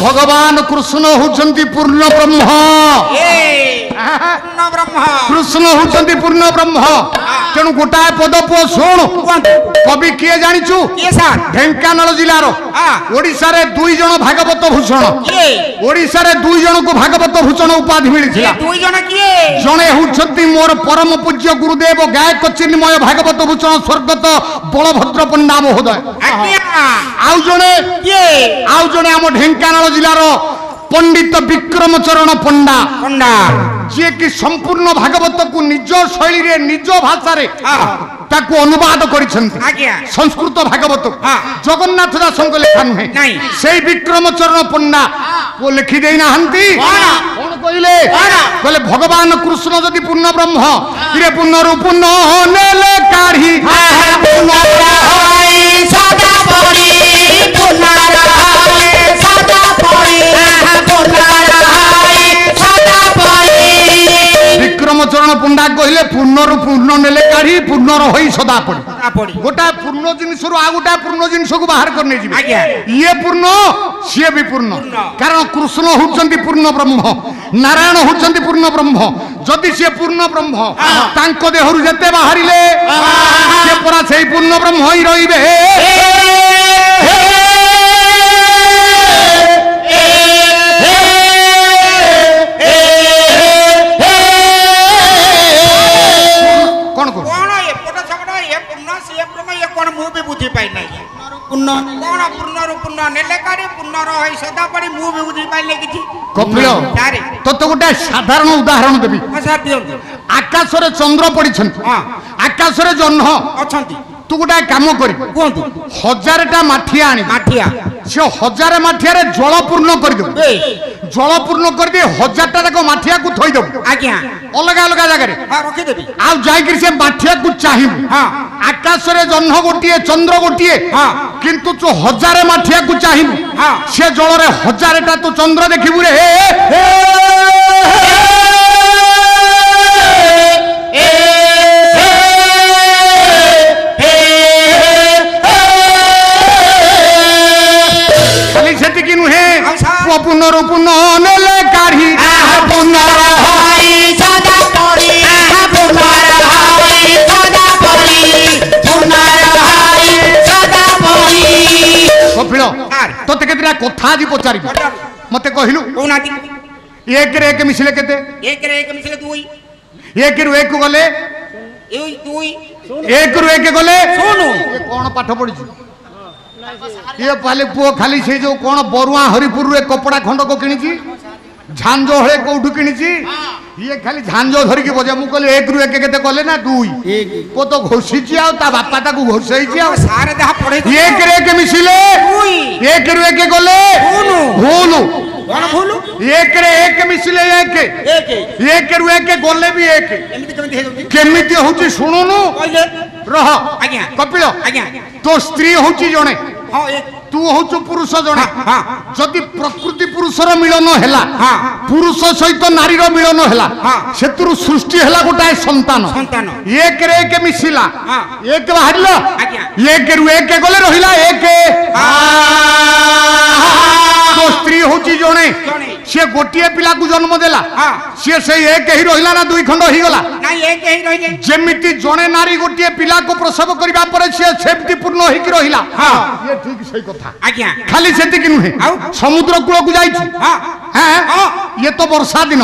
भगवान कृष्ण होचंती पूर्ण ब्रह्म कृष्ण होचंती पूर्ण ब्रह्म तेणु गोटाए पद पुओ शुण कवि किए जानिचु ढेंकानाल जिलार ओडिशा रे 2 जण भागवत भूषण ओडिशा रे 2 जण को भागवत भूषण उपाधि मिलिथिला 2 जण किए जणे होचंती मोर परम पूज्य गुरुदेव गायक चिन्मय भागवत भूषण स्वर्गत बलभद्र पंडा महोदय आउ जणे आम ढेंकानाल जिलार पंडित विक्रम चरण पंडा जे कि संपूर्ण भागवत को निज शैली रे निज भाषा रे ताकू अनुवाद करिसंती संस्कृत भागवत जगन्नाथ दास लेखा नुहे से विक्रम चरण पंडा वो लिखि देना हंती कौन कहले भगवान कृष्ण जदि पूर्ण ब्रह्म रे पुनरु पुनः नेले काढ़ी सदा पड़ी सदा पड़ी विक्रम चरण पंडा कहले पूर्णरु पूर्ण नेले काढ़ी पूर्णर होई सदा पड़ी गोटा पूर्ण जिनिस आ गोटा पूर्ण जिनिस को बाहर कर नहीं जीवे ये पूर्ण सी भी पूर्ण कारण कृष्ण होचंती पूर्ण ब्रह्म नारायण होचंती पूर्ण ब्रह्म जदि सी पूर्ण ब्रह्म तांको देहरु जते बाहरिले से परा सेई पूर्ण ब्रह्म होई रहिबे बुझी पाई नहीं पूर्ण कौन पूर्ण नेले कारे पूर्ण रही सदा पड़ी मु भी बुझी पाइले किछि कपिल तो गोटे साधारण उदाहरण देबी आकाश रे चंद्र पड़ी आकाश रे जह्न अछंती तू गोटे काम कर 1000टा माठिया आनी से 1000 माठिया रे जल पूर्ण कर दे जल पूर्ण कर दे 1000टा जाक माठिया को थई दब अलग अलग जगह रे रखी देबी आ जाई कि से माठिया को चाहिबू आकाश रे जह्न गोटिए चंद्र गोटिए किंतु जो 1000 माठिया को चाहिबू से जल रे 1000टा तो चंद्र देखिबू रे पुनरु पुनः नेले काढ़ी पुनर होई सदा पड़ी पुनर होई सदा पड़ी पुनर होई सदा पड़ी कपिल तोते केतरा कथा जी पचारि मते कहिलु कोनाती 1 रे 1 मिसले केते 1 रे 1 मिसले 2 1 रु 1 गले 2 1 रु 1 गले सुनु ये कोन पाठ पढि ये पाले पुओ खाली से जो कौन बरुआ हरिपुर रे कपड़ा खंड को किणी झांझो हले कोठु किणी ये खाली झांझो धरिकी बजे मु कहले 1 रु 1 केते कहले ना 2 को तो घोषी आ ता बापा ताकू घोषई आ सारे देहा पढे 1 रे 1 मिसिले 1 रु 1 गले भूल कोन भूल 1 रे 1 मिसिले 1 1 रु 1 गले भी 1 केमिति होची सुनुनु कहले रह आज्ञा कपिल आज्ञा तो स्त्री होची जणे हां तू होचु पुरुष जणे जदि प्रकृति पुरुषर मिलन हैला पुरुष सहित नारी रो मिलन हैला सेतुरु सृष्टि हैला गोटाए संतान 1 रे 1 मिसिला 1 बाहरला 1 रु 1 गले रहिला 1 तो स्त्री होची जणे से गोटिए पिला को जन्म देला से 1 ही रहिला ना 2 खंड ही गला नहीं 1 ही रहिले जेमिति जणे नारी गोटिए पिला को प्रसव करबा परे से सेफ्टी पूर्ण होई कि रहिला ये ठीक सही कथा आज्ञा खाली सेति कि नुहे समुद्र कूल को जाइछु ये तो वर्षा दिन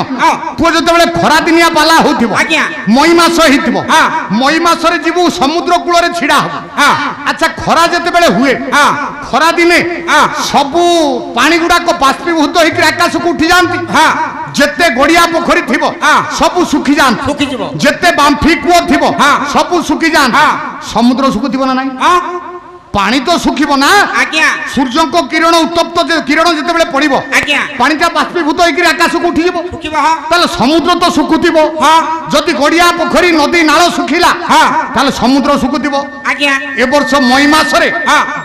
तू जते बेले खरा दिनिया बाला होथिबो मई मास हिथिबो मई मास रे जीवु समुद्र कूल रे छिडा हो अच्छा खरा जते बेले हुए खरा दिने सबु पानी गुडा को बाष्पीभूत होई आकाश को उठी जानती जेते गड़िया पोखरी थिबो सबु सुखी जान जेते बांफी कुओ थिबो सबु सुखी जान समुद्र सुखुथिबो ना नाही पानी तो सुखिबो ना आज्ञा सूर्य को किरण उत्तप्त किरण जते बेले पड़िबो आज्ञा पानी ता बाष्पीभूत होई कि आकाश को उठी जिवो सुखिबो हां ताले समुद्र तो सुखुथिबो जदि गड़िया पोखरी नदी नाळ सुखिला ताले समुद्र सुखुथिबो आज्ञा ए वर्ष मई मास रे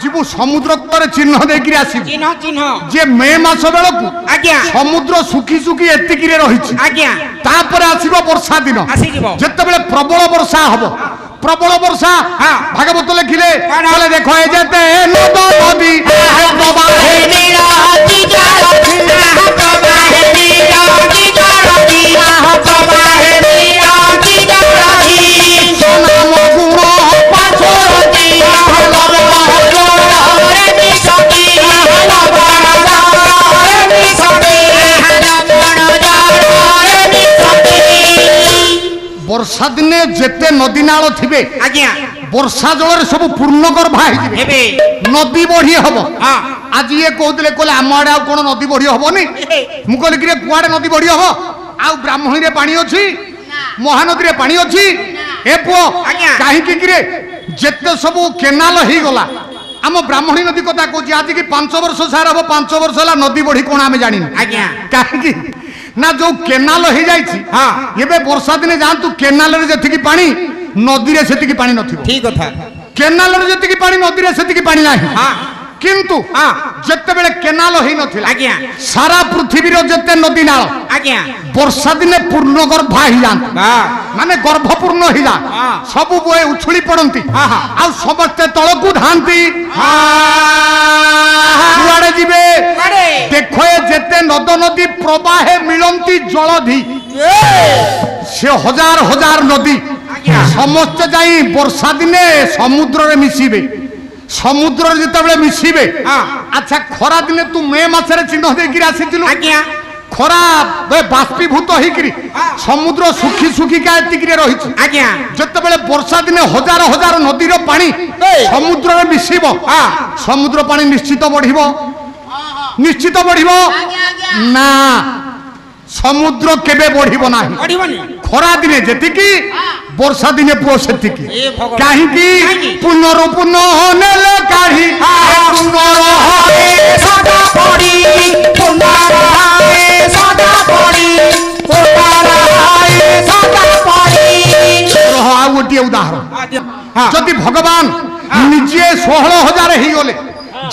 जीवु समुद्र पर चिन्ह देकि आसी चिन्ह जे मई मास बेलकु आज्ञा समुद्र सुखी सुखी एतिकी रे रहिछि आज्ञा तापर आसीबो वर्षा दिन आसी जिवो जते बेले प्रबल वर्षा हबो प्रबल वर्षा भागवत लिखिले बोले देखो ए जेते नद नदी प्रवाहे निराति যেতে নদী নাଳ থিবে আজ্ঞা বর্ষা জলের সব পূর্ণ গর্ভা হয়ে হেবে নদী বড়ি হব হ্যাঁ আজ ইয়ে কହୁଥିଲେ কলে ଆମ আড়ে ଆଉ কোন নদী বড়ি হবনি মু কইলি কিরে কুয়াড়ে নদী বড়ি হব ଆଉ ব্রাহ্মণীরে পানি ଅଛି মহানদীরে পানি ଅଛି এ পুଅ আজ্ঞা। কাহিকি কিরে যেতে সবু কেনাল হইগলা ଆମ ବ୍ରାହ୍ମଣୀ ନଦୀ କଥା କହୁଛି ଆଜି କି 5 ବର୍ଷ ସାର ହବ 5 ବର୍ଷ ହେଲା ନଦୀ ବଢି କଣ ଆମେ ଜାଣିନୁ ଆଜ୍ଞା କାହିଁକି ନା ଯୋଉ କେନାଲ ହେଇଯାଇଛି ହଁ ଏବେ ବର୍ଷା ଦିନେ ଯାଆନ୍ତୁ କେନାଲରେ ଯେତିକି ପାଣି ନଦୀରେ ସେତିକି ପାଣି ନଥିବ ঠিক কথা କେନାଲରେ ଯେତିକି ପାଣି ନଦୀରେ ସେତିକି ପାଣି ନାହିଁ হ্যাঁ କିନ୍ତୁ হ্যাঁ ଯେତେବେଳେ କେନାଲ ହେଇନଥିଲା আজ্ঞা ସାରା ପୃଥିବୀର ଯେତେ ନଦୀ ନାଳ আজ্ঞা ବର୍ଷା ଦିନେ ପୂର୍ଣ୍ଣ ଗର୍ଭା ହେଇଯାଆନ୍ତି বাহ ମାନେ ଗର୍ଭପୂର୍ଣ୍ଣ ହେଇଯା ହଁ। ସବୁ ବୋଏ ଉଛୁଳି ପଡନ୍ତି ହଁ, ହଁ। ଆଉ ସମସ୍ତେ ତଳକୁ ଧାଆନ୍ତି କୁଆଡେ ଯିବେ আরে ଦେଖ ଏ ଯେତେ ନଦ ନଦୀ ପ୍ରବାହେ ମିଳନ୍ତି ଜଳଧି ସେ ହଜାର ହଜାର ନଦୀ ଆଜ୍ଞା। ସମସ୍ତେ ଯାଇ ବର୍ଷା ଦିନେ ସମୁଦ୍ରରେ ମିଶିବେ ସମୁଦ୍ରରେ ଯେତେବେଳେ ମିଶିବେ ହଁ। ଆଚ୍ଛା ଖରା ଦିନେ ତୁ ମେ ମାସରେ ଚିହ୍ନ ଦେଇକିରି ଆସିଥିଲୁ আজ্ঞা ଖରା ବାଷ୍ପୀଭୂତ ହେଇକିରି ସମୁଦ୍ର ଶୁଖି ଶୁଖିକା ଏତିକିରେ ରହିଛି আজ্ঞা ଯେତେବେଳେ ବର୍ଷା ଦିନେ ହଜାର ହଜାର ନଦୀର ପାଣି ସମୁଦ୍ରରେ ମିଶିବ ସମୁଦ୍ର ପାଣି ନିଶ୍ଚିତ ବଢିବ ନିଶ୍ଚିତ ବଢିବ ନା ସମୁଦ୍ର କେବେ ବଢିବ ନାହିଁ পড়িবনি ଖରା ଦିନେ ଯେତିକି ବର୍ଷା ଦିନେ ପୁଅ ସେତିକି ଏ ଭଗବାନ। କାହିଁକି କାହିଁକି? ପୁନରୁ ପୁନଃ ନେଲେ କାଢି ପୁନଃ সদা পড়ি পুনরায় সদা পড়ি পুনরায় সদা পড়ি ରହ ଆଉ ଗୋଟିଏ ଉଦାହରଣ হ্যাঁ ଯଦି ଭଗବାନ ନିଜେ 16,000 ହେଇଗଲେ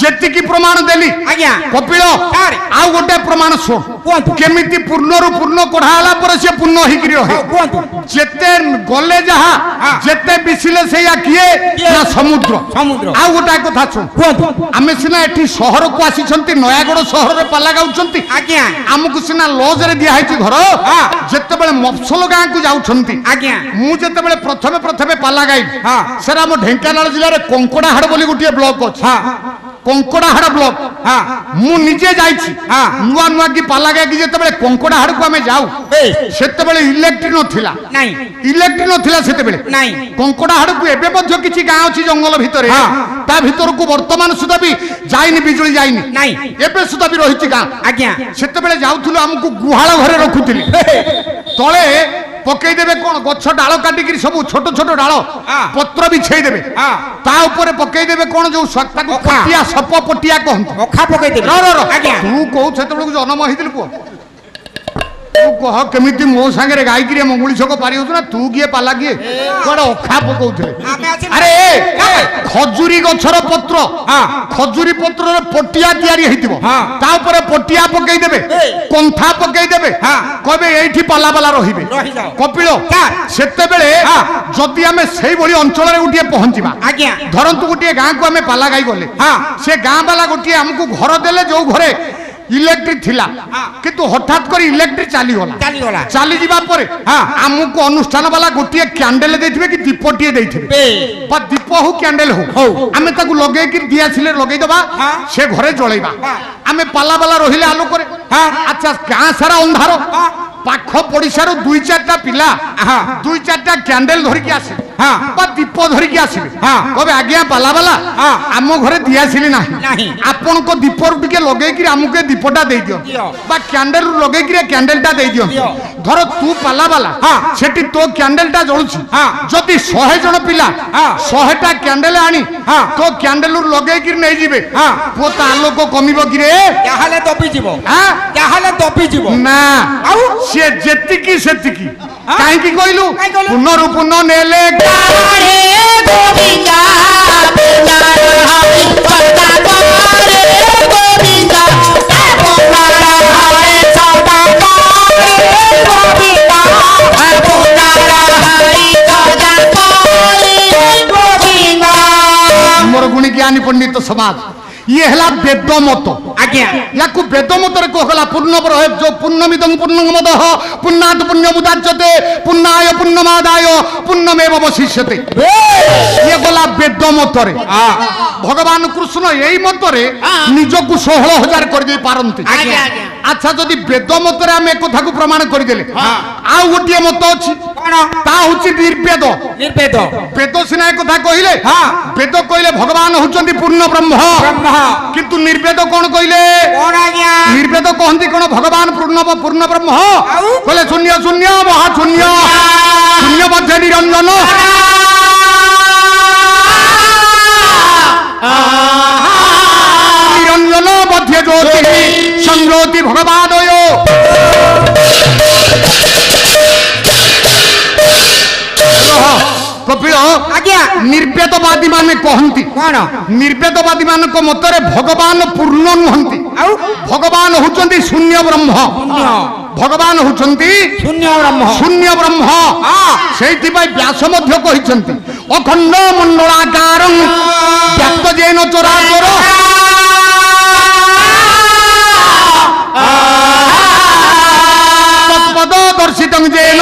ଯେତିକି ପ୍ରମାଣ ଦେଲି আজ্ঞা କପିଳ ସାର୍। ଆଉ ଗୋଟେ ପ୍ରମାଣ ଶୁଣ କୁହନ୍ତୁ। କେମିତି ପୂର୍ଣ୍ଣରୁ ପୂର୍ଣ୍ଣ କଢା ହେଲା ପରେ ସେ ପୂର୍ଣ୍ଣ ହେଇକିରି ରହେ କୁହନ୍ତୁ ଯେତେ ଗଲେ ଯାହା ହଁ। ଯେତେ ମିଶିଲେ ସେଇଆ କିଏ କିଏ? ନା ସମୁଦ୍ର ସମୁଦ୍ର। ଆଉ ଗୋଟାଏ କଥା ଶୁଣ କୁହନ୍ତୁ ଆମେ ସିନା ଏଠି ସହରକୁ ଆସିଛନ୍ତି ନୟାଗଡ଼ ସହରରେ ପାଲା ଗାଉଛନ୍ତି ଆଜ୍ଞା ଆମକୁ ସିନା ଲଜରେ ଦିଆହେଇଛି ଘର ହଁ। ଯେତେବେଳେ ମଫସଲ ଗାଁକୁ ଯାଉଛନ୍ତି ଆଜ୍ଞା ମୁଁ ଯେତେବେଳେ ପ୍ରଥମେ ପାଲା ଗାଇବି ହଁ। ସେଟା ଆମ ଢେଙ୍କାନାଳ ଜିଲ୍ଲାରେ କଙ୍କଡାହାଡ ବୋଲି ଗୋଟିଏ ବ୍ଲକ ଅଛି ହଁ କଙ୍କଡାହାଡ ବ୍ଲକ ହଁ ମୁଁ ନିଜେ ଯାଇଛି ହଁ। ନୂଆ ନୂଆ କି ପାଲା ଗାଇକି ଯେତେବେଳେ କଙ୍କଡାହାଡକୁ ଆମେ ଯାଉ এই ସେତେବେଳେ ଇଲେକ୍ଟ୍ରି ନଥିଲା নাই ଇଲେକ୍ଟ୍ରି ନଥିଲା ସେତେବେଳେ নাই କଙ୍କଡାହାଡକୁ ଏବେ ମଧ୍ୟ କିଛି ଗାଁ ଅଛି ଜଙ୍ଗଲ ଭିତରେ ହଁ। ତା ଭିତରକୁ ବର୍ତ୍ତମାନ ସୁଦ୍ଧା ବି ଯାଇନି ବିଜୁଳି ଯାଇନି নাই ଏବେ ସୁଦ୍ଧା ବି ରହିଛି ଗାଁ আজ্ঞା ସେତେବେଳେ ଯାଉଥିଲୁ ଆମକୁ ଗୁହାଳ ଘରେ ରଖୁଥିଲେ ତଳେ ପକେଇଦେବେ କଣ ଗଛ ଡାଳ କାଟିକିରି ସବୁ ଛୋଟ ଛୋଟ ଡାଳ ହଁ। ପତ୍ର ବିଛେଇ ଦେବେ ହଁ। ତା ଉପରେ ପକେଇଦେବେ କଣ ଯୋଉ ତାକୁ ଅଖା। ପଟିଆ ସପ ପଟିଆ କହନ୍ତି ଅଖା ପକେଇ ଦେବେ ଆଜ୍ଞା ତୁ କୋଉ ସେତେବେଳକୁ ଜନ୍ମ ହେଇଥିଲୁ ପୁଅ ତୁ କହ କେମିତି ମୋ ସାଙ୍ଗରେ ଗାଇକିରି ମଙ୍ଗୁଳି ଛକ ପାରି ହଉଛୁ ନା ତୁ କିଏ ପାଲା କିଏ କୁଆଡେ ଅଖା ପକଉଥିଲେ ଆମେ ଆସି ଆରେ ଖଜୁରୀ ଗଛର ପତ୍ର ହଁ। ଖଜୁରୀ ପତ୍ରରେ ପଟିଆ ତିଆରି ହେଇଥିବ ହଁ। ତା ଉପରେ ପଟିଆ ପକେଇଦେବେ କନ୍ଥା ପକେଇଦେବେ ହଁ। କହିବେ ଏଇଠି ପାଲା ବାଲା ରହିବେ ରହିଯାଅ। କପିଳ ସାର୍। ସେତେବେଳେ ହଁ। ଯଦି ଆମେ ସେଇଭଳି ଅଞ୍ଚଳରେ ଗୋଟିଏ ପହଞ୍ଚିବା ଆଜ୍ଞା ଧରନ୍ତୁ ଗୋଟିଏ ଗାଁକୁ ଆମେ ପାଲା ଗାଇ ଗଲେ ହଁ। ସେ ଗାଁ ବାଲା ଗୋଟିଏ ଆମକୁ ଘର ଦେଲେ ଯୋଉ ଘରେ ଇଲେକ୍ଟ୍ରି ଥିଲା ହଁ। କିନ୍ତୁ ହଠାତ୍ କରି ଇଲେକ୍ଟ୍ରି ଚାଲିଗଲା ଚାଲିଗଲା ଚାଲିଯିବା ପରେ ହଁ। ଆମକୁ ଅନୁଷ୍ଠାନ ବାଲା ଗୋଟିଏ କ୍ୟାଣ୍ଡେଲ ଦେଇଥିବେ କି ଦୀପଟିଏ ଦେଇଥିବେ বে ବା ଦୀପ ହଉ କ୍ୟାଣ୍ଡେଲ ହଉ ଆମେ ତାକୁ ଲଗେଇକି ଦିଆସିଲେ ଲଗେଇଦବା ହଁ। ସେ ଘରେ ଜଳେଇବା ହଁ। ଆମେ ପାଲା ବାଲା ରହିଲେ ଆଲୋକରେ ହଁ। ଆଚ୍ଛା ଗାଁ ସାରା ଅନ୍ଧାର ହଁ। ପାଖ ପଡିଶାରୁ 2-4ଟା ପିଲା ହଁ। 2-4ଟା କ୍ୟାଣ୍ଡେଲ ଧରିକି ଆସିବେ ହଁ। ବା ଦୀପ ଧରିକି ଆସିବେ ହଁ। କହିବେ ଆଜ୍ଞା ପାଲା ବାଲା ହଁ। ଆମ ଘରେ ଦିଆସିଲି ନାହିଁ ନାହିଁ। ଆପଣଙ୍କ ଦୀପରୁ ଟିକେ ଲଗେଇକିରି ଆମକୁ ଏ ଦୀପଟା ଦେଇ ଦିଅ ଦିଅ। ବା କ୍ୟାଣ୍ଡେଲ ଲଗେଇକିରି କ୍ୟାଣ୍ଡେଲଟା ଦେଇ ଦିଅ ଦିଅ। ଧର ତୁ ପାଲା ବାଲା ହଁ। ସେଠି ତୋ କ୍ୟାଣ୍ଡେଲଟା ଜଳୁଛି ହଁ। ଯଦି 100 ଜଣ ପିଲା ହଁ। 100ଟା କ୍ୟାଣ୍ଡେଲ ଆଣି ହଁ। ତୋ କ୍ୟାଣ୍ଡେଲରୁ ଲଗେଇକିରି ନେଇଯିବେ ହଁ। ପୁଅ ତା ଆଲୋକ କମିବ କିରେ ଯାହାଲେ ଦବି ଯିବ ଆଁ? ଯାହାଲେ ଦବି ଯିବ ନା ଆଉ? ସିଏ ଯେତିକି ସେତିକି ହଁ? କାହିଁକି କହିଲୁ କାହିଁ କହିଲୁ? ପୁନରୁ ପୁନଃ ନେଲେ রে গোবিন্দা পুনরায় সদা পড়ি গোবিন্দা পুনরায় সদা পড়ি গোবিন্দা পুনরায় সদা পড়ি গোবিন্দা ମୋର ଗୁଣି ଜ୍ଞାନୀ ପଣ୍ଡିତ ସମାଜ ଇଏ ହେଲା ବେଦ ମତ আজ্ঞা ୟାକୁ ବେଦ ମତରେ କୁହାଗଲା ପୂର୍ଣ୍ଣ ଯୋଉ ପୂର୍ଣ୍ଣମିଦଂ ପୂର୍ଣ୍ଣମଦଃ ପୂର୍ଣ୍ଣାତ୍ ପୂର୍ଣ୍ଣମୁଦାଚ୍ୟତେ ପୂର୍ଣ୍ଣାୟ ପୂର୍ଣ୍ଣମାଦାୟ ପୂର୍ଣ୍ଣମେବ ଅବଶିଷ୍ୟତେ ଇଏ ଗଲା ବେଦ ମତରେ ଭଗବାନ କୃଷ୍ଣ ଏଇ ମତରେ ନିଜକୁ 16,000 କରିଦେଇ ପାରନ୍ତି ଆଜ୍ଞା, ଆଜ୍ଞା। ଆଚ୍ଛା ଯଦି ବେଦ ମତରେ ଆମେ ଏ କଥାକୁ ପ୍ରମାଣ କରିଦେଲେ ଆଉ ଗୋଟିଏ ମତ ଅଛି কোন তা হচ্ছে নির্বেদ। নির্বেদ বেদ সিনা এ কথা কহিলে, হ্যাঁ বেদ কইলে ভগবান হচ্ছেন পূর্ণ ব্রহ্ম, ব্রহ্ম কিন্তু নির্বেদ কোন কইলে? কোন আজ্ঞা নির্বেদ কহନ୍ତି কোন ভগবান পূর্ণ ব্রহ্ম, আউ? কইলে শূন্য শূন্য মহাশূন্য, শূন্য মধ্যে নিরঞ্জন, নিরঞ্জন মধ্যে জ্যোতি সংজ্যোতি ভগবাদয়। কপিল আজ্ঞা ନିର୍ବେଦବାଦୀ ମାନେ କହନ୍ତି, কোন ନିର୍ବେଦବାଦୀ ମାନଙ୍କ ମତରେ ଭଗବାନ ପୂର୍ଣ୍ଣ ନୁହନ୍ତି, আউ ଭଗବାନ ହଉଛନ୍ତି ଶୂନ୍ୟ ବ୍ରହ୍ମ, শূন্য ଭଗବାନ ହଉଛନ୍ତି শূন্য ব্রহ্ম ଶୂନ୍ୟ ବ୍ରହ୍ମ। হ্যাঁ ସେଇଥିପାଇଁ ବ୍ୟାସ ମଧ୍ୟ କହିଛନ୍ତି ଅଖଣ୍ଡ ମଣ୍ଡଳାକାର ବ୍ୟାପ୍ତ ଯେନ ଚରାଚର ତତ୍ପଦ ଦର୍ଶିତଂ ଯେନ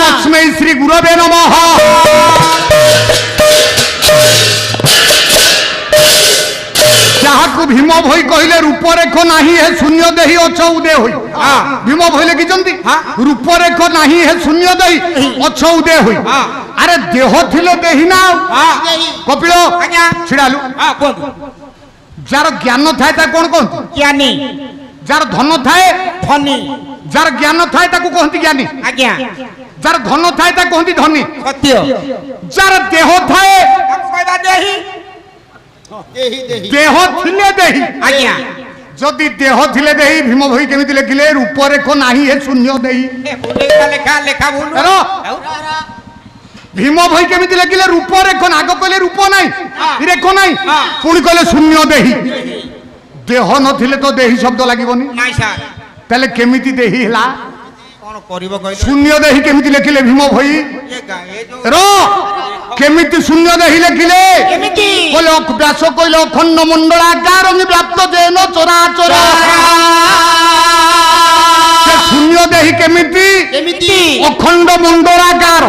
ତସ୍ମୈ ଶ୍ରୀ ଗୁରବେ ନମଃ। ଯାହାକୁ ଭୀମ ଭୋଇ କହିଲେ ରୂପରେଖ ନାହିଁ ହେ ଶୂନ୍ୟ ଦେହି ଅଛ ଉଦୟ ହୋଇ। হ্যাঁ ଭୀମ ଭୋଇ ଲେଖିଛନ୍ତି হ্যাঁ। ରୂପରେଖ ନାହିଁ ହେ ଶୂନ୍ୟ ଦେହି ଅଛ ଉଦୟ ହୋଇ। হ্যাঁ। ଆରେ ଦେହ ଥିଲେ ଦେହି ନା ଆଉ। হ্যাঁ କପିଳ আজ্ঞା ଛିଡାଲୁ। হ্যাঁ কোন ଯାର ଜ୍ଞାନ ଥାଏ ତାକୁ କଣ କହନ୍ତି? জ্ঞানী ଯାର ଧନ ଥାଏ, ধনী ଯାର ଜ୍ଞାନ ଥାଏ ତାକୁ କହନ୍ତି ଜ୍ଞାନୀ, আজ্ঞା ଯାର ଧନ ଥାଏ ତାକୁ କହନ୍ତି ଧନୀ, সত্য ଯାର দেহ ଥାଏ তাকে কইবা দেহি দেহ ଥିଲେ ଦେହି। আজ্ঞা ଯଦି ଦେହ ଥିଲେ ଦେହି ଭୀମ ଭୋଇ କେମିତି ଲେଖିଲେ ରୂପରେଖ ନାହିଁ ହେ ଶୂନ୍ୟ ଦେହି। এ ভুলে লেখা লেখা ভুল ର ভীম ভোই কেমিতি লেখিলে রূপরেখ না, আগ কইলে রূপ নাই রেখ নাই, হ্যাঁ। পুଣି কইলে শূন্য দেহি। দেহ নথিলে তো দেহি শব্দ লাগিবনি, নাই স্যার তাহলে কেমিতি দেহি হেলা? কোন করিব কইলে শূন্য দেহি কেমিতি লেখিলে ভীম ভোই? এ গা এ যে র কেমিতি শূন্য দেহি লেখিলে? কেমিতি কইলে ব্যাস কইলে অখণ্ড মণ্ডলাকার ব্যাপ্ত যেন চরাচর। সে শূন্য দেহি কেমিতি? কেমিতি অখণ্ড মণ্ডলাকার।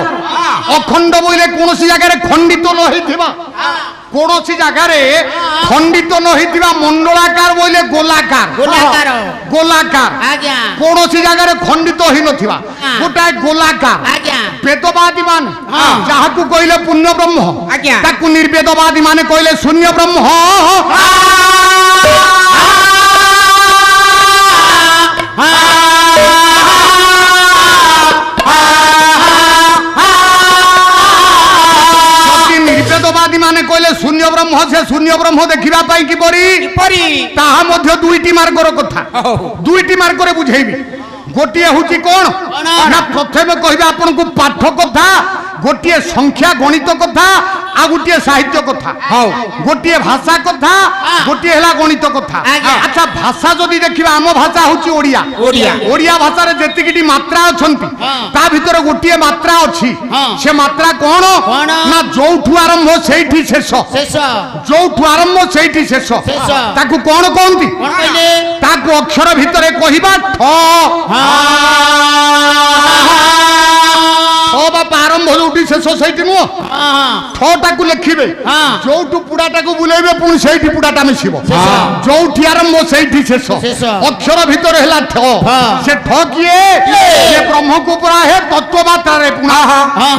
অখণ্ড বইলে কোনসি জায়গায় খণ্ডিত ন হইথিবা, কোনসি জায়গায় খণ্ডিত ন হইথিবা। মণ্ডলাকার বইলে গোলাকার, গোলাকার গোলাকার। আজ্ঞা কোনসি জায়গায় খণ্ডিত হই নথিবা, গোটায় গোলাকার। আজ্ঞা বেদবাদী মানে যাহাকু কইলে পূর্ণ ব্রহ্ম, আজ্ঞা। তাকু নির্বেদবাদী মানে কইলে শূন্য ব্রহ্ম। নির্বেদবাদী মানে কইলে শূন্য ব্রহ্ম, সে শূন্য ব্রহ্ম দেখিবা পাই কিপরি? কিপরি তাহা মধ্য দুইটি মার্গর কথা, দুইটি মার্গরে বুঝাইবি। গোটিয়ে হচ্ছে কোন না, প্রথমে কহিবে আপনাকে পাঠ কথা, গোটিয়ে সংখ্যা গণিত কথা, আর গোটিয়ে সাহিত্য কথা। গোটিয়ে ভাষা কথা, গোটিয়ে হেলা গণিত কথা। আচ্ছা ভাষা যদি দেখিবা, আম ভাষা হচ্ছে ওড়িয়া। ওড়িয়া। ওড়িয়া ভাষার যেতিকি মাত্রা অছন্তি, তা ভিতরে গোটিয়ে মাত্রা অছি। সে মাত্রা কোন কোন? না যৌঠু আরম্ভ সেইটি শেষ, শেষ যৌঠু আরম্ভ সেইটি শেষ। শেষ। তাকু কোন কহନ୍ତି? কোন কইলে তাকু অক্ষর ভিতরে কহিবা ঠ। ঠ বাপা আরম্ভ যোଉଠି শেষ সেইটি নুহ, ঠটাকু লেখিবে, যোଉঠু পুড়াটাকু বুলাইবে পুଣି সেইটি পুড়াটা মিশিব। যোଉঠি আরম্ভ সেইটি শেষ, শেষ। অক্ষর ভিতরে হেলা ঠ। সে ঠ কিয়ে? সে ব্রহ্মকু পুরা হে তত্ত্ব মাত্রারে পুনা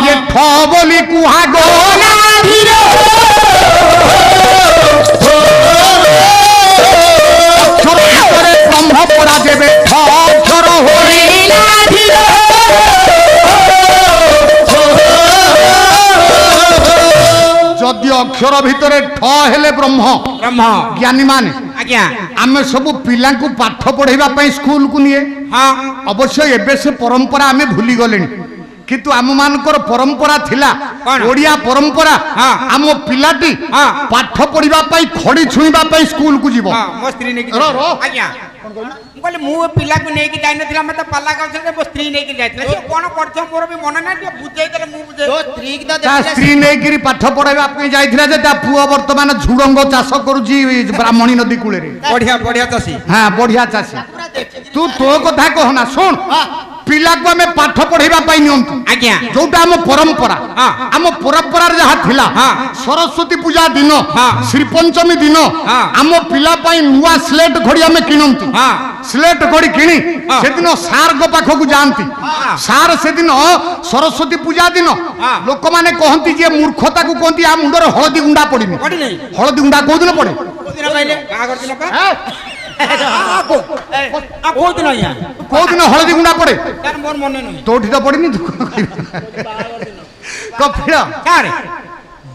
ইয়ে ঠ বলি কুহা গোলা ধীরে। অক্ষর ভিতরে ব্রহ্ম পড়া দেবে ঠ অক্ষর হরিলা ধীরে। যদি অক্ষর ভিতরে ঠ হেলে ব্রহ্ম, ব্রহ্ম জ্ঞানী মানে আজ্ঞা আমি সবু পিলাঙ্কু পাঠ পড়াইবা পাই স্কুলকু নিয়ে। হ্যাঁ অবশ্য এবে সে পরম্পরা আমি ভুলি গলেনি, কিন্তু আম মানকর পরম্পরা থিলা, কোন? ওড়িয়া পরম্পরা। হ্যাঁ। আম পিলাটি হ্যাঁ। পাঠ পড়িবা পাই খড়ি ছুঁইবা পাই স্কুলকু যাব। হ্যাঁ মো স্ত্রী নেকি র, র। আজ্ঞা ମୁଁ କହିଲି ମୁଁ ପିଲାକୁ ନେଇକି ଯାଇନଥିଲା, ମତେ ପାଲା ଗାଉଥିଲେ, ମୋ ସ୍ତ୍ରୀ ନେଇକି ଯାଇଥିଲା। ସେ କଣ କରିଥିବ ମୋର ବି ମନେ ନାହିଁ, ଟିକେ ବୁଝେଇଦେଲେ ମୁଁ ବୁଝେଇ। তা স্ত্রী নেইকিরি পাঠ পড়াইবা পাই যাইଥିଲା যে তা পুଅ বর্তমান ঝুড়ঙ্গ চাষ করুছি ব্রাহ্মণী নদী কূলে। বঢ়িয়া বঢ়িয়া চাষী। হ্যাঁ বঢ়িয়া চাষী। তু তো কথা কহ না, শুন ପିଲାକୁ ଆମେ ପାଠ ପଢେଇବା ପାଇଁ ନିଅନ୍ତୁ ଆଜ୍ଞା ଯୋଉଟା ଆମ ପରମ୍ପରା ହଁ। ଆମ ପରମ୍ପରାରେ ଯାହା ଥିଲା ହଁ। ସରସ୍ୱତୀ ପୂଜା ଦିନ ହଁ। ଶ୍ରୀପଞ୍ଚମୀ ଦିନ ହଁ। ଆମ ପିଲା ପାଇଁ ନୂଆ ସ୍ଲେଟ ଘଡି ଆମେ କିଣନ୍ତି ହଁ। ସ୍ଲେଟ ଘଡି କିଣି ହଁ। ସେଦିନ ସାର୍ଙ୍କ ପାଖକୁ ଯାଆନ୍ତି ସାର୍ ସେଦିନ ସରସ୍ୱତୀ ପୂଜା ଦିନ ହଁ। ଲୋକମାନେ କହନ୍ତି ଯେ ମୂର୍ଖତାକୁ କହନ୍ତି ଆ ମୁଣ୍ଡରେ ହଳଦୀ ଗୁଣ୍ଡା ପଡିନି ପଡିନି ହଳଦୀ ଗୁଣ୍ଡା କୋଉଦିନ ପଡେ କୋଉଦିନ କହିଲେ ବାହାଘର ଦିନ ପା ହେ? କୋଉଦିନ ଆଜ୍ଞା କୋଉଦିନ ହଳଦୀ ଗୁଣ୍ଡା ପଡେ ତାର ମୋର ମନେ ନାହିଁ ତୋଠି ତ ପଡିନି ତୁ କଣ କହିବୁ? କପିଳ କାରେ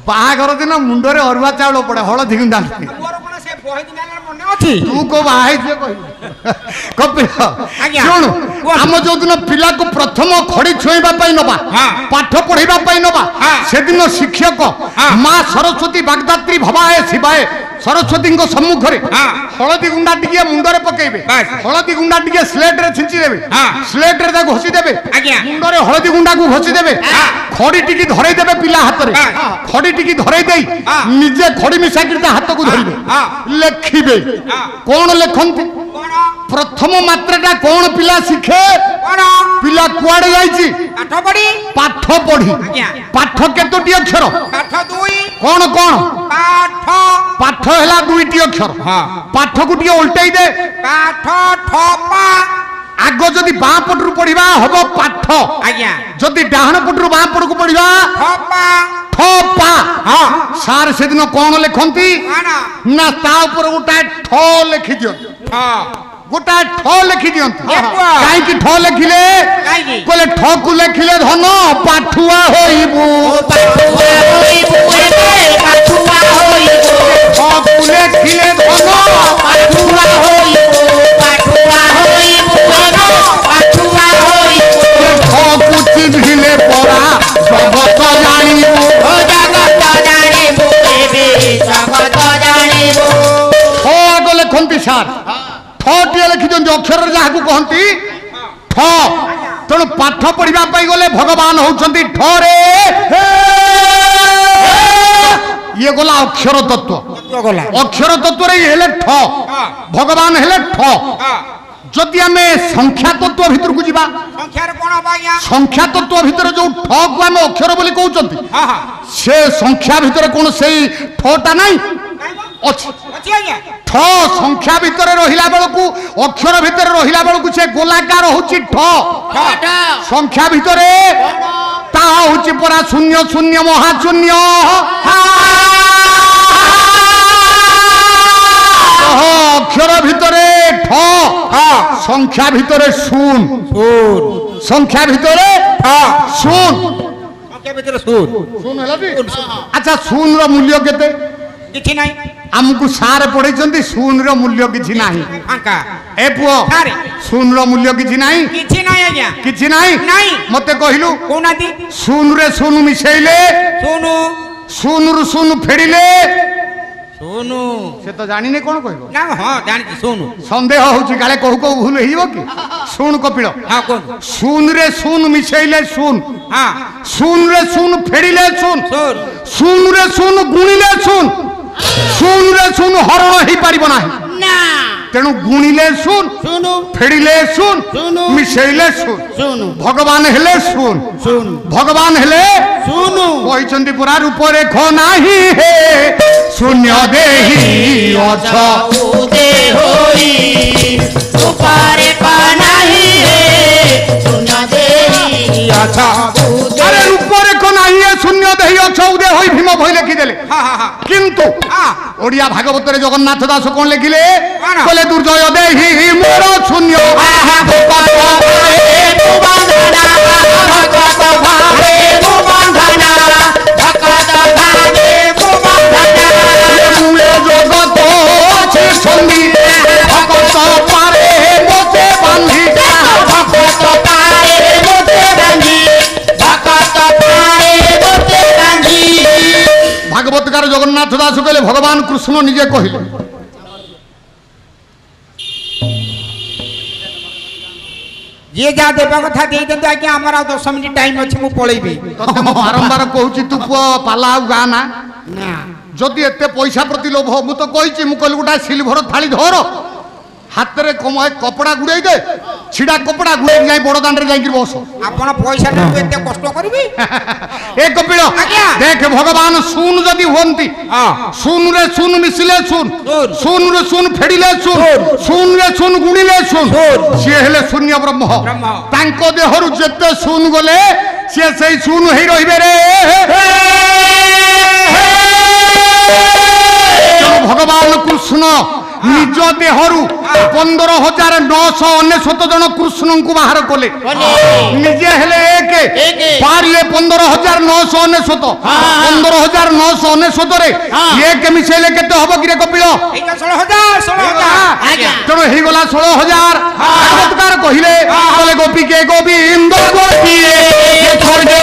ବାହାଘର ଦିନ ମୁଣ୍ଡରେ ଅରୁଆ ଚାଉଳ ପଡେ ହଳଦୀ ଗୁଣ୍ଡା ନାହିଁ। ମୋର କଣ ସେ ବହି ଦିନ ମନେ ଅଛି ତୁ କୋଉ ବାହା ହେଇଥିବ କହିବୁ କପିଳ ଆଜ୍ଞା। ଶୁଣୁ କୁହ। ଆମ ଯୋଉଦିନ ପିଲାକୁ ପ୍ରଥମ ଖଡି ଛୁଇଁବା ପାଇଁ ନବା ହଁ। ପାଠ ପଢେଇବା ପାଇଁ ନବା ହଁ। ସେଦିନ ଶିକ୍ଷକ ହଁ। ମା ସରସ୍ୱତୀ ବାଗଦାତ୍ରୀ ଭବାଏ ଶିବାଏ ସରସ୍ୱତୀଙ୍କ ସମ୍ମୁଖରେ ହଁ। ହଳଦୀ ଗୁଣ୍ଡା ଟିକେ ମୁଣ୍ଡରେ ପକେଇବେ ବାସ୍। ହଳଦୀ ଗୁଣ୍ଡା ଟିକେ ସ୍ଲେଟରେ ଛିଞ୍ଚି ଦେବେ ହଁ। ସ୍ଲେଟରେ ତାକୁ ଘଷି ଦେବେ ଆଜ୍ଞା। ମୁଣ୍ଡରେ ହଳଦୀ ଗୁଣ୍ଡାକୁ ଘଷି ଦେବେ ହଁ। ଖଡି ଟିକେ ଧରେଇ ଦେବେ ପିଲା ହାତରେ ହଁ। ଖଡି ଟିକେ ଧରେଇ ଦେଇ ହଁ। ନିଜେ ଖଡି ମିଶାଇକି ତା ହାତକୁ ଧରିବେ ହଁ। ଲେଖିବେ ହଁ। କଣ ଲେଖନ୍ତି କଣ ପ୍ରଥମ ମାତ୍ରାଟା କଣ ପିଲା ଶିଖେ କଣ ପିଲା କୁଆଡେ ଯାଇଛି ପାଠ ପଢି ପାଠ ପଢି ଆଜ୍ଞା। ପାଠ କେତୋଟି ଅକ୍ଷର ପାଠ ଦୁଇ କଣ କଣ ପାଠ ପାଠ ହେଲା ଦୁଇଟି ଅକ୍ଷର ହଁ। ପାଠକୁ ଟିକେ ଓଲଟେଇ ଦେ ପାଠ ଠପା ଆଗ ଯଦି ବାଁ ପଟରୁ ପଢିବା ହବ ପାଠ ଆଜ୍ଞା ଯଦି ଡାହାଣ ପଟରୁ ବାଁ ପଟକୁ ପଢିବା ଠପା ଠପା ହଁ ସାର୍ ସେଦିନ କଣ ଲେଖନ୍ତି କଣ ନା ତା ଉପରେ ଗୋଟାଏ ଠ ଲେଖି ଦିଅନ୍ତି ହଁ ଗୋଟାଏ ଠ ଲେଖି ଦିଅନ୍ତି ଲେଖୁଆ। କାହିଁକି ଠ ଲେଖିଲେ କାହିଁକି? କହିଲେ ଠକୁ ଲେଖିଲେ ଧନ ପାଠୁଆ ହୋଇବୁ ପାଠୁଆ ହୋଇବୁ ଏବେ ପାଠୁଆ ହୋଇବୁ ଠକୁ ଲେଖିଲେ ଧନ ପାଠୁଆ ହୋଇବୁ ପାଠୁଆ ହୋଇବୁ ଏବେ ପାଠୁଆ ହୋଇବୁ ଠକୁ ଚିହ୍ନିଲେ ପରା ଜଗତ ଜାଣିବୁ ଓ ଜଗତ ଜାଣିବୁ ଏବେ ଜଗତ ଜାଣିବୁ ଠ ଆଗ ଲେଖନ୍ତି ସାର୍ ଠଟିଏ ଲେଖିଛନ୍ତି ଅକ୍ଷରରେ ଯାହାକୁ କହନ୍ତି ଠ ତେଣୁ ପାଠ ପଢିବା ପାଇଁ ଗଲେ ଭଗବାନ ହଉଛନ୍ତି ଠରେ ଇଏ ଗଲା ଅକ୍ଷର ତତ୍ତ୍ୱ ଗଲା ଅକ୍ଷର ତତ୍ତ୍ୱରେ ଇଏ ହେଲେ ଠ ଭଗବାନ ହେଲେ ଠ ଯଦି ଆମେ ସଂଖ୍ୟା ତତ୍ତ୍ୱ ଭିତରକୁ ଯିବା ସଂଖ୍ୟାରେ କଣ ହବ ଆଜ୍ଞା ସଂଖ୍ୟା ତତ୍ତ୍ୱ ଭିତରେ ଯୋଉ ଠକୁ ଆମେ ଅକ୍ଷର ବୋଲି କହୁଛନ୍ତି ହଁ ହଁ ସେ ସଂଖ୍ୟା ଭିତରେ କଣ ସେଇ ଠଟା ନାହିଁ ଅଛି ଅଛି ଆଜ୍ଞା ଠ ସଂଖ୍ୟା ଭିତରେ ରହିଲା ବେଳକୁ ଅକ୍ଷର ଭିତରେ ରହିଲା ବେଳକୁ ସେ ଗୋଲାକାର ହଉଛି ଠ ସଂଖ୍ୟା ଭିତରେ ତାହା ହଉଛି ପରା ଶୂନ୍ୟ ଶୂନ୍ୟ ମହାଶୂନ୍ୟ ଅକ୍ଷର ଭିତରେ ଠ ସଂଖ୍ୟା ଭିତରେ ଶୂନ ସଂଖ୍ୟା ଭିତରେ ଶୂନ ସଂଖ୍ୟା ଭିତରେ ଶୂନ ଶୂନ ହେଲା କି? ଆଚ୍ଛା ଶୂନର ମୂଲ୍ୟ କେତେ କିଛି ନାହିଁ ଆମକୁ ସାର୍ ପଢେଇଛନ୍ତି ଶୂନର ମୂଲ୍ୟ କିଛି ନାହିଁ ଫାଙ୍କା ଏ ପୁଅ ସାରେ। ଶୂନର ମୂଲ୍ୟ କିଛି ନାହିଁ କିଛି ନାହିଁ ଆଜ୍ଞା କିଛି ନାହିଁ ନାହିଁ। ମତେ କହିଲୁ କହୁନାହାନ୍ତି ଶୂନରେ ଶୂନ ମିଶେଇଲେ ଶୁଣୁ ଶୂନରୁ ଶୂନ ଫେରିଲେ ଶୁଣୁ ସେ ତ ଜାଣିନି କଣ କହିବ ନା ହଁ ଜାଣିଛି ଶୁଣୁ ସନ୍ଦେହ ହଉଛି କାଳେ କହୁ କହୁ ଭୁଲ ହେଇଯିବ କି ଶୁଣ କପିଳ ହଁ କୁହନ୍ତୁ ଶୂନରେ ଶୂନ ମିଶେଇଲେ ଶୂନ ହଁ ଶୂନରେ ଶୂନ ଫେରିଲେ ଶୂନ ଶୁଣ ଶୂନରେ ଶୂନ ଗୁଣିଲେ ଶୂନ ଶୂନରେ ଶୂନ ହରଣ ହେଇପାରିବ ନାହିଁ ନା ତେଣୁ ଗୁଣିଲେ ଶୂନ ଶୁଣୁ ଫେରିଲେ ଶୂନ ଶୂନ। ମିଶେଇଲେ ଶୂନ ଶୁଣୁ ଭଗବାନ ହେଲେ ଶୂନ ଶୁଣୁ ଭଗବାନ ହେଲେ ଶୁଣୁ କହିଛନ୍ତି ପୁରା ରୂପରେଖ ନାହିଁ ହେ ଶୂନ୍ୟ ଦେହି ଅଛ ଉଦେ ହୋଇ ଉପରେ ପାନାହି ରେ ଶୂନ୍ୟ ଦେହି ଅଛ ଆରେ ରୂପରେଖ ନାହିଁ ଏ ଶୂନ୍ୟ ଦେହି ଅଛ ଉଦୟ ହୋଇ ଭୀମ ଭୋଇ ଲେଖିଦେଲେ କିନ୍ତୁ ଓଡିଆ ଭାଗବତରେ ଜଗନ୍ନାଥ ଦାସ କଣ ଲେଖିଲେ କଣ? କହିଲେ ଦୁର୍ଜୟ ଦେହି ମୋର ଶୂନ୍ୟ মূলে জগত আছে সন্ধি ভগত পারে মতে বান্ধি ভাগবতকার জগন্নাথ দাস কহিলে ভগবান কৃষ্ণ নিজে কহিলে ଯିଏ ଯାହା ଦେବା କଥା ଦେଇଦିଅନ୍ତୁ ଆଜ୍ଞା ଆମର ଆଉ 10 ମିନିଟ୍ ଟାଇମ୍ ଅଛି ମୁଁ ପଳେଇବି ତତେ ମୁଁ ବାରମ୍ବାର କହୁଛି ତୁ ପୁଅ ପାଲା ଆଉ ଗାଁ ନା ନା ଯଦି ଏତେ ପଇସା ପ୍ରତି ଲୋଭ ମୁଁ ତ କହିଛି ମୁଁ କହିଲି ଗୋଟା ସିଲଭର ଥାଳି ଧର ହାତରେ କପଡ଼ା ଗୁଡ଼େଇ ଦେ ছিড়া কপড়া ঘুরে যাই বড় দান্ডরে যাই বস ଆପଣ ପଇସା ନେବୁ ଏତେ କଷ୍ଟ କରିବି এ কপিল আজ্ঞা। দেখ ভগবান শুন যদি হন্তি হ্যাঁ। শুন রে শুন মিশিলে শুন শুন। শুন রে শুন ফেড়িলে শুন শুন। শুন রে শুন গুণিলে শুন শুন। সে হেলে শূন্য ব্রহ্ম ব্রহ্ম। তাঙ্ক দেহরু যেতে শুন গলে সে সেই শুন হই রহিবে রে তেଣୁ ভগবান কৃষ্ণ নিজ দেহরু 15,999 জন কৃষ্ণଙ୍କୁ ବାହାର କଲେ ନିଜେ ହେଲେ ଏକେ ବାହାରିଲେ 15,999 15,999 ରେ ଏକେ ମିଶେଇଲେ କେତେ ହବ କିରେ କପିଳ ଏଇଟା 16,000 ତେଣୁ ହେଇଗଲା 16,000 ଭାଗବତକାର କହିଲେ କହିଲେ ଗୋପୀକେ ଗୋବିନ୍ଦ ଗୋପୀଏ ସ୍ୱର୍ଗେ